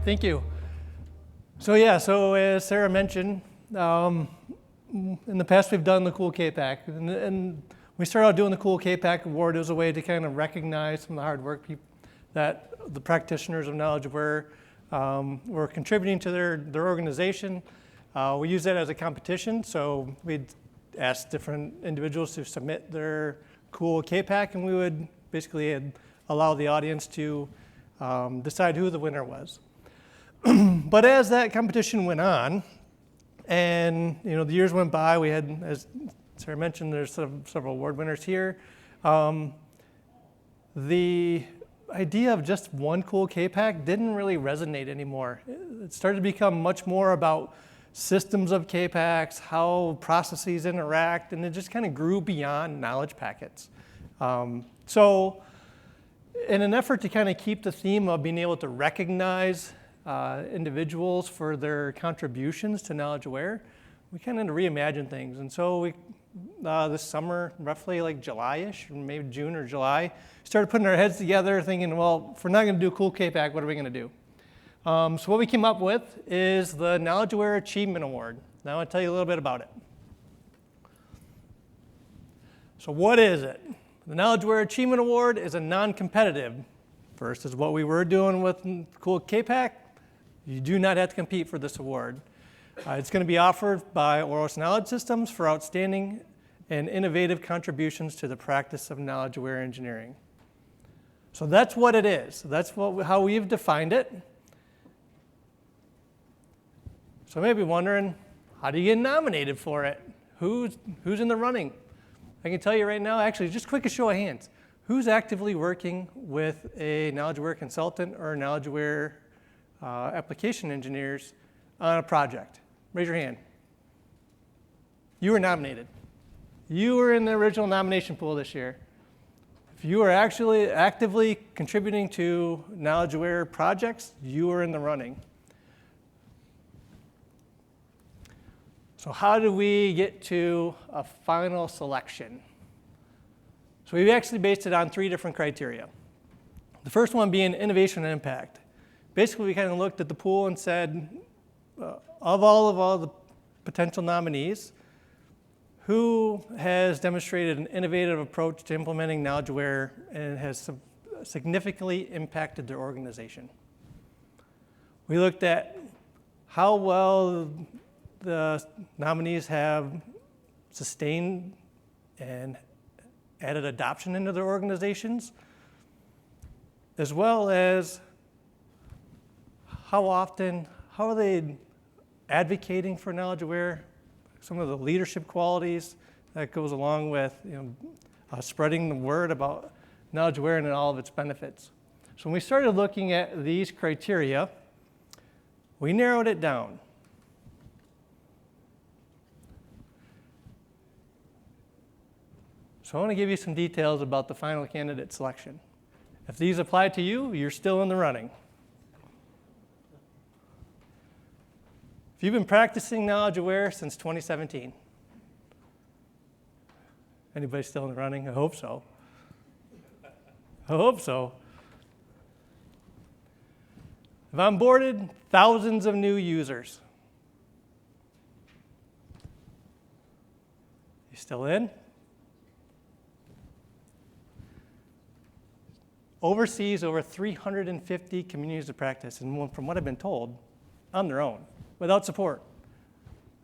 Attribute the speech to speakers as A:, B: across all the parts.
A: Thank you. So as Sarah mentioned, in the past we've done the Cool K-Pack, and we started out doing the Cool K-Pack Award as a way to kind of recognize some of the hard work that the practitioners of knowledge were contributing to their organization. We use that as a competition, so we'd ask different individuals to submit their Cool K-Pack, and we would basically allow the audience to decide who the winner was. But as that competition went on, and the years went by, we had, as Sarah mentioned, there's several award winners here. The idea of just one Cool K-Pack didn't really resonate anymore. It started to become much more about systems of K-Packs, how processes interact, and it just kind of grew beyond knowledge packets. So in an effort to kind of keep the theme of being able to recognize individuals for their contributions to knowledge aware, we kind of reimagine things. And so we, this summer, roughly like July-ish, maybe June or July, started putting our heads together thinking, well, if we're not going to do a Cool K-Pack, what are we going to do? So what we came up with is the Knowledge Aware Achievement Award. Now I want to tell you a little bit about it. So what is it? The Knowledge Aware Achievement Award is a non-competitive versus what we were doing with Cool K-Pack. You do not have to compete for this award. It's going to be offered by Oros Knowledge Systems for outstanding and innovative contributions to the practice of knowledge-aware engineering. So that's what it is. That's how we've defined it. So you may be wondering, how do you get nominated for it? Who's in the running? I can tell you right now, actually, just quick a show of hands. Who's actively working with a knowledge-aware consultant or knowledge-aware application engineers on a project? Raise your hand. You were nominated. You were in the original nomination pool this year. If you are actually actively contributing to knowledge-aware projects, you are in the running. So how do we get to a final selection? So we've actually based it on 3 different criteria. The first one being innovation and impact. Basically, we kind of looked at the pool and said, of all the potential nominees, who has demonstrated an innovative approach to implementing knowledge aware and has significantly impacted their organization? We looked at how well the nominees have sustained and added adoption into their organizations, as well as how are they advocating for knowledge aware, some of the leadership qualities that goes along with spreading the word about knowledge aware and all of its benefits. So when we started looking at these criteria, we narrowed it down. So I want to give you some details about the final candidate selection. If these apply to you, you're still in the running. If you've been practicing knowledge aware since 2017, anybody still in the running? I hope so. I hope so. I've onboarded thousands of new users. You still in? Oversees over 350 communities of practice, and from what I've been told, on their own, without support.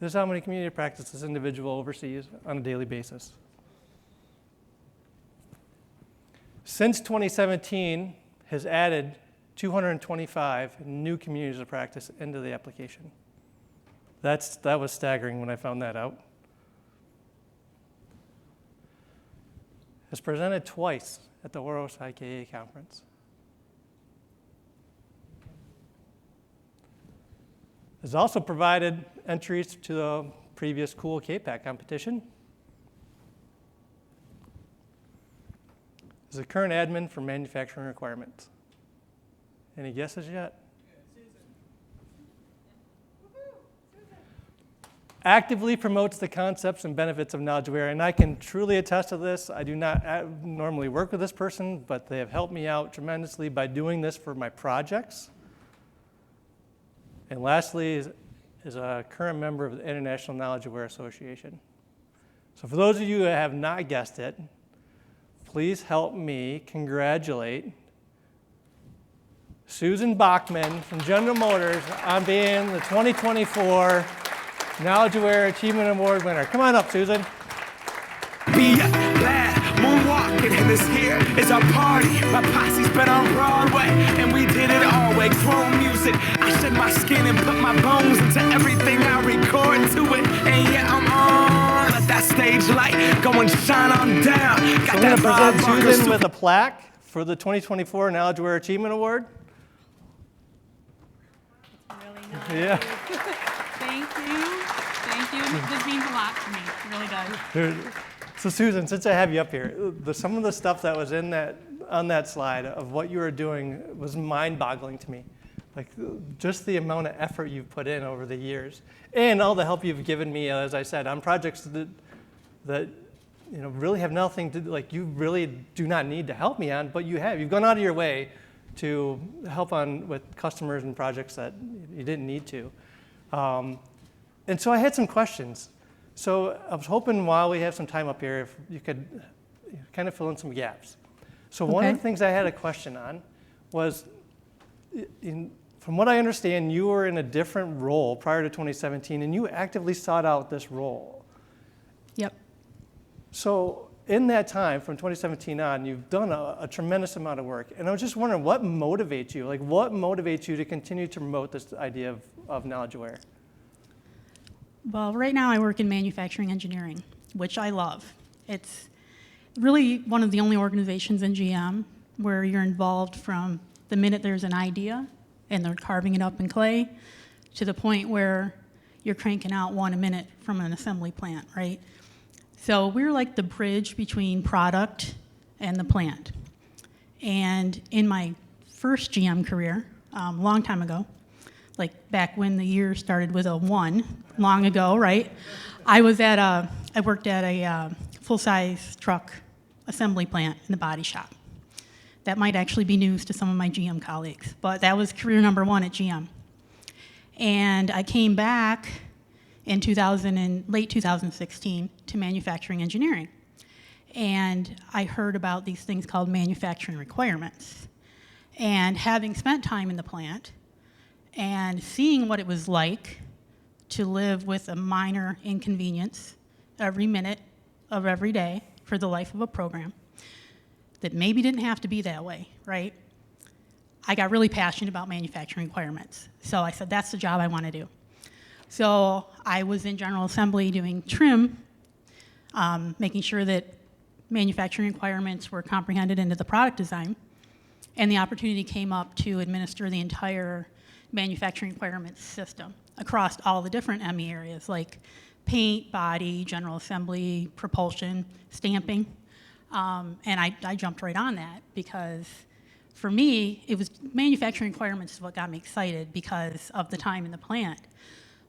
A: This is how many community of practice this individual oversees on a daily basis. Since 2017, has added 225 new communities of practice into the application. That was staggering when I found that out. Has presented twice at the Oros IKA conference. Has also provided entries to the previous Cool K-Pack competition. Is a current admin for manufacturing requirements. Any guesses yet? Actively promotes the concepts and benefits of knowledge aware, and I can truly attest to this. I do not normally work with this person, but they have helped me out tremendously by doing this for my projects. And lastly is a current member of the International Knowledge Aware Association. So for those of you who have not guessed it, please help me congratulate Susan Bachmann from General Motors on being the 2024 Knowledge Aware Achievement Award winner. Come on up, Susan.
B: Be glad, moonwalking, and this here is our party. My posse's been on Broadway, and we did it all way. Chrome music, I shed my skin and put my bones into everything I record to it. And yeah, I'm on. Let that stage light go and shine on down.
A: So I'm going to present Susan with a plaque for the 2024 Knowledge Aware Achievement Award.
C: Really nice.
A: Yeah.
C: Thank you. Thank you. This means a lot to me. It really does.
A: So Susan, since I have you up here, some of the stuff that was on that slide of what you were doing was mind-boggling to me. Like just the amount of effort you've put in over the years, and all the help you've given me, as I said, on projects that really have nothing to like. You really do not need to help me on, but you have. You've gone out of your way to help with customers and projects that you didn't need to. And so I had some questions. So I was hoping while we have some time up here, if you could kind of fill in some gaps. So one of the things I had a question on was, from what I understand, you were in a different role prior to 2017, and you actively sought out this role.
C: Yep.
A: So in that time, from 2017 on, you've done a tremendous amount of work. And I was just wondering, what motivates you? Like, what motivates you to continue to promote this idea of knowledge aware?
C: Well, right now I work in manufacturing engineering, which I love. It's really one of the only organizations in GM where you're involved from the minute there's an idea and they're carving it up in clay to the point where you're cranking out one a minute from an assembly plant, right? So we're like the bridge between product and the plant. And in my first GM career, a long time ago, like back when the year started with a 1, long ago, right? I worked at a full-size truck assembly plant in the body shop. That might actually be news to some of my GM colleagues, but that was career number 1 at GM. And I came back in late 2016 to manufacturing engineering. And I heard about these things called manufacturing requirements. And having spent time in the plant and seeing what it was like to live with a minor inconvenience every minute of every day for the life of a program that maybe didn't have to be that way, right? I got really passionate about manufacturing requirements. So I said, that's the job I want to do. So I was in General Assembly doing trim, making sure that manufacturing requirements were comprehended into the product design. And the opportunity came up to administer the entire manufacturing requirements system across all the different ME areas like paint, body, general assembly, propulsion, stamping. And I jumped right on that because for me, it was manufacturing requirements is what got me excited because of the time in the plant.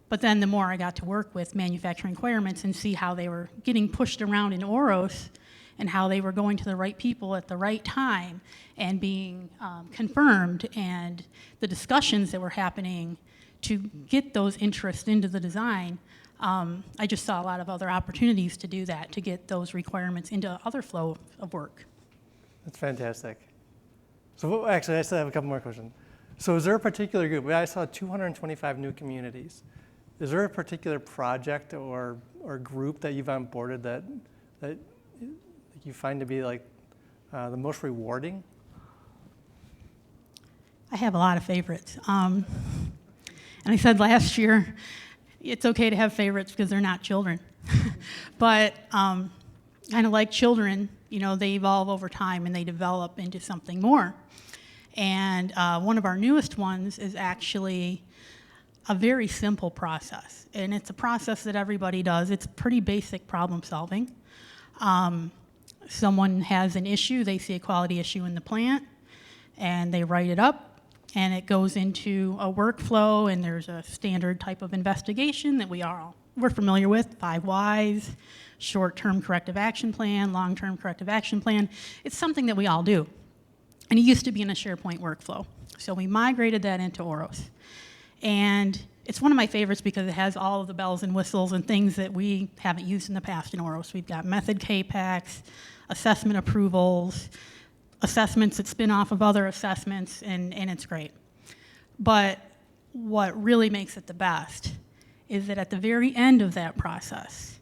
C: But then the more I got to work with manufacturing requirements and see how they were getting pushed around in Oros and how they were going to the right people at the right time and being confirmed, and the discussions that were happening to get those interests into the design, I just saw a lot of other opportunities to do that, to get those requirements into other flow of work.
A: That's fantastic. So actually, I still have a couple more questions. So is there a particular group? I saw 225 new communities. Is there a particular project or group that you've onboarded that you find to be like the most rewarding?
C: I have a lot of favorites. And I said last year, it's okay to have favorites because they're not children. But kind of like children, they evolve over time and they develop into something more. And one of our newest ones is actually a very simple process. And it's a process that everybody does. It's pretty basic problem solving. Someone has an issue, they see a quality issue in the plant, and they write it up, and it goes into a workflow, and there's a standard type of investigation that we're familiar with, 5 whys, short-term corrective action plan, long-term corrective action plan. It's something that we all do. And it used to be in a SharePoint workflow. So we migrated that into Oros. And it's one of my favorites because it has all of the bells and whistles and things that we haven't used in the past in OROS. We've got method K-PACs, assessment approvals, assessments that spin off of other assessments, and it's great. But what really makes it the best is that at the very end of that process,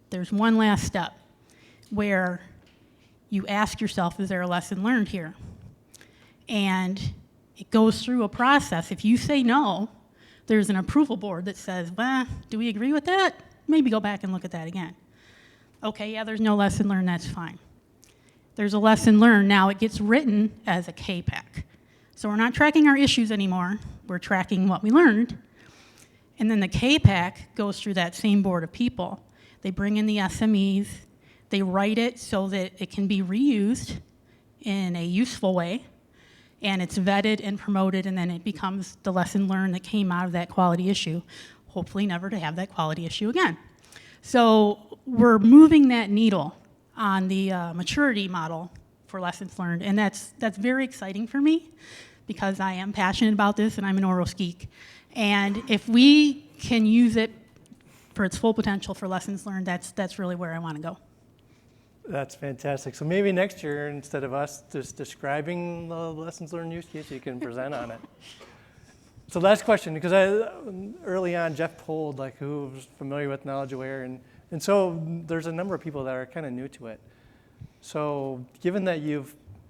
C: there's one last step where you ask yourself, is there a lesson learned here? And it goes through a process. If you say no, there's an approval board that says, well, do we agree with that? Maybe go back and look at that again. Okay, yeah, there's no lesson learned, that's fine. There's a lesson learned. Now it gets written as a K-PAC. So we're not tracking our issues anymore. We're tracking what we learned. And then the K-PAC goes through that same board of people. They bring in the SMEs. They write it so that it can be reused in a useful way. And it's vetted and promoted, and then it becomes the lesson learned that came out of that quality issue, hopefully never to have that quality issue again. So we're moving that needle on the maturity model for lessons learned, and that's very exciting for me because I am passionate about this and I'm an OROS geek. And if we can use it for its full potential for lessons learned, that's really where I want to go.
A: That's fantastic. So maybe next year, instead of us just describing the lessons learned use case, you can present on it. So last question, because early on, Jeff polled who was familiar with knowledge aware, and so there's a number of people that are kind of new to it. So given that you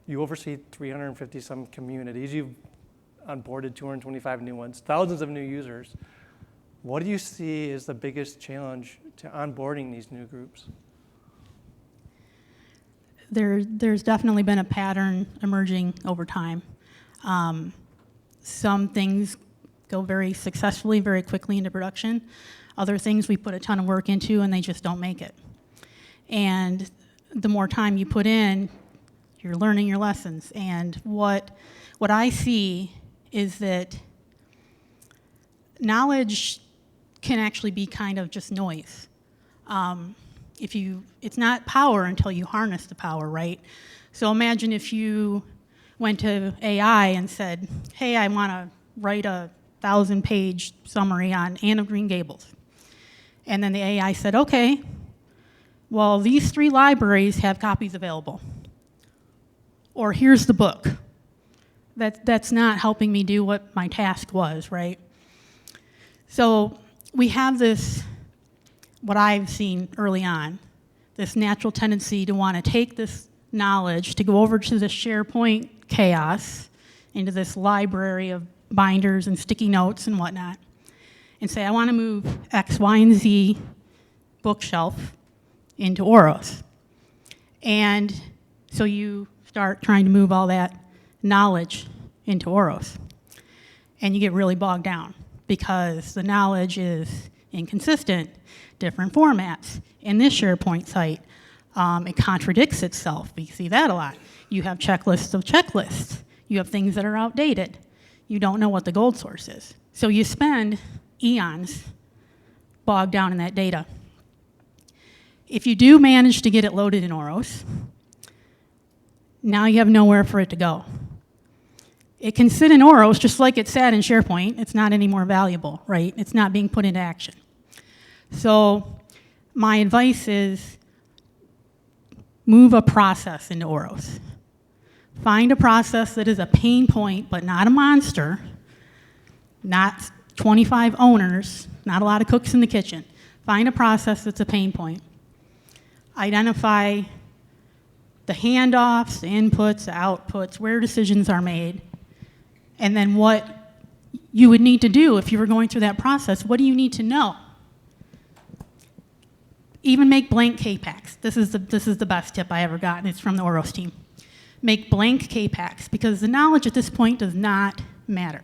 A: oversee 350 some communities, you've onboarded 225 new ones, thousands of new users, what do you see as the biggest challenge to onboarding these new groups?
C: There's definitely been a pattern emerging over time. Some things go very successfully, very quickly into production. Other things we put a ton of work into and they just don't make it. And the more time you put in, you're learning your lessons. And what I see is that knowledge can actually be kind of just noise. It's not power until you harness the power, right? So imagine if you went to AI and said, hey, I want to write a 1,000-page summary on Anne of Green Gables. And then the AI said, okay, well, these 3 libraries have copies available. Or here's the book. That's not helping me do what my task was, right? So we have this, what I've seen early on, this natural tendency to want to take this knowledge, to go over to the SharePoint chaos, into this library of binders and sticky notes and whatnot, and say, I want to move X, Y, and Z bookshelf into OROS. And so you start trying to move all that knowledge into OROS. And you get really bogged down because the knowledge is inconsistent, different formats. In this SharePoint site, it contradicts itself. We see that a lot. You have checklists of checklists. You have things that are outdated. You don't know what the gold source is. So you spend eons bogged down in that data. If you do manage to get it loaded in OROS, now you have nowhere for it to go. It can sit in OROS just like it sat in SharePoint. It's not any more valuable, right? It's not being put into action. So my advice is move a process into OROS. Find a process that is a pain point, but not a monster, not 25 owners, not a lot of cooks in the kitchen. Find a process that's a pain point. Identify the handoffs, the inputs, the outputs, where decisions are made, and then what you would need to do if you were going through that process. What do you need to know? Even make blank K-PACs. This is the best tip I ever got, and it's from the OROS team. Make blank K-PACs, because the knowledge at this point does not matter.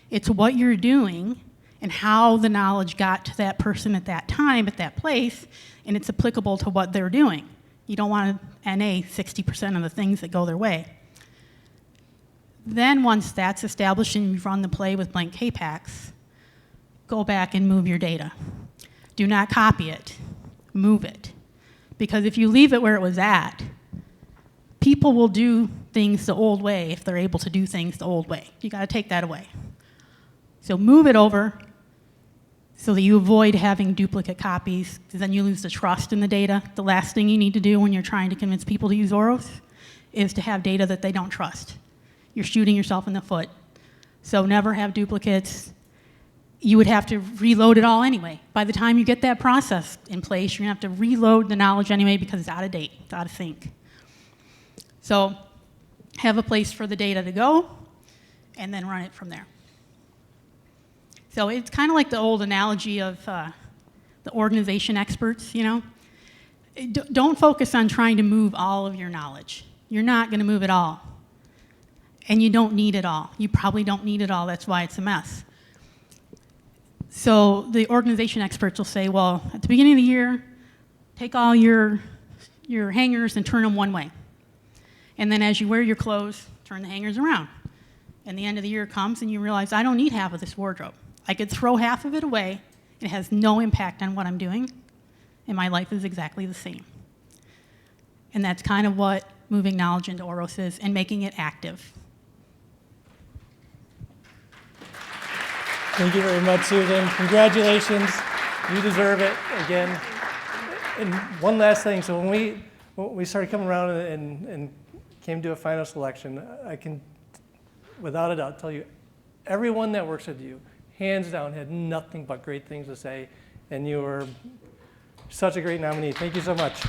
C: It's what you're doing and how the knowledge got to that person at that time, at that place, and it's applicable to what they're doing. You don't want to NA 60% of the things that go their way. Then once that's established and you've run the play with blank K-PACs, go back and move your data. Do not copy it. Move it. Because if you leave it where it was at, people will do things the old way if they're able to do things the old way. You got to take that away. So move it over so that you avoid having duplicate copies, because then you lose the trust in the data. The last thing you need to do when you're trying to convince people to use Oros is to have data that they don't trust. You're shooting yourself in the foot. So never have duplicates. You would have to reload it all anyway. By the time you get that process in place, you're gonna have to reload the knowledge anyway because it's out of date, it's out of sync. So have a place for the data to go, and then run it from there. So it's kind of like the old analogy of the organization experts, you know? Don't focus on trying to move all of your knowledge. You're not gonna move it all. And you don't need it all. You probably don't need it all, that's why it's a mess. So the organization experts will say, well, at the beginning of the year, take all your hangers and turn them one way. And then as you wear your clothes, turn the hangers around. And the end of the year comes and you realize, I don't need half of this wardrobe. I could throw half of it away. It has no impact on what I'm doing. And my life is exactly the same. And that's kind of what moving knowledge into Oros is, and making it active.
A: Thank you very much, Susan. Congratulations. You deserve it again. And one last thing. So when we started coming around and came to a final selection, I can, without a doubt, tell you, everyone that works with you, hands down, had nothing but great things to say. And you were such a great nominee. Thank you so much.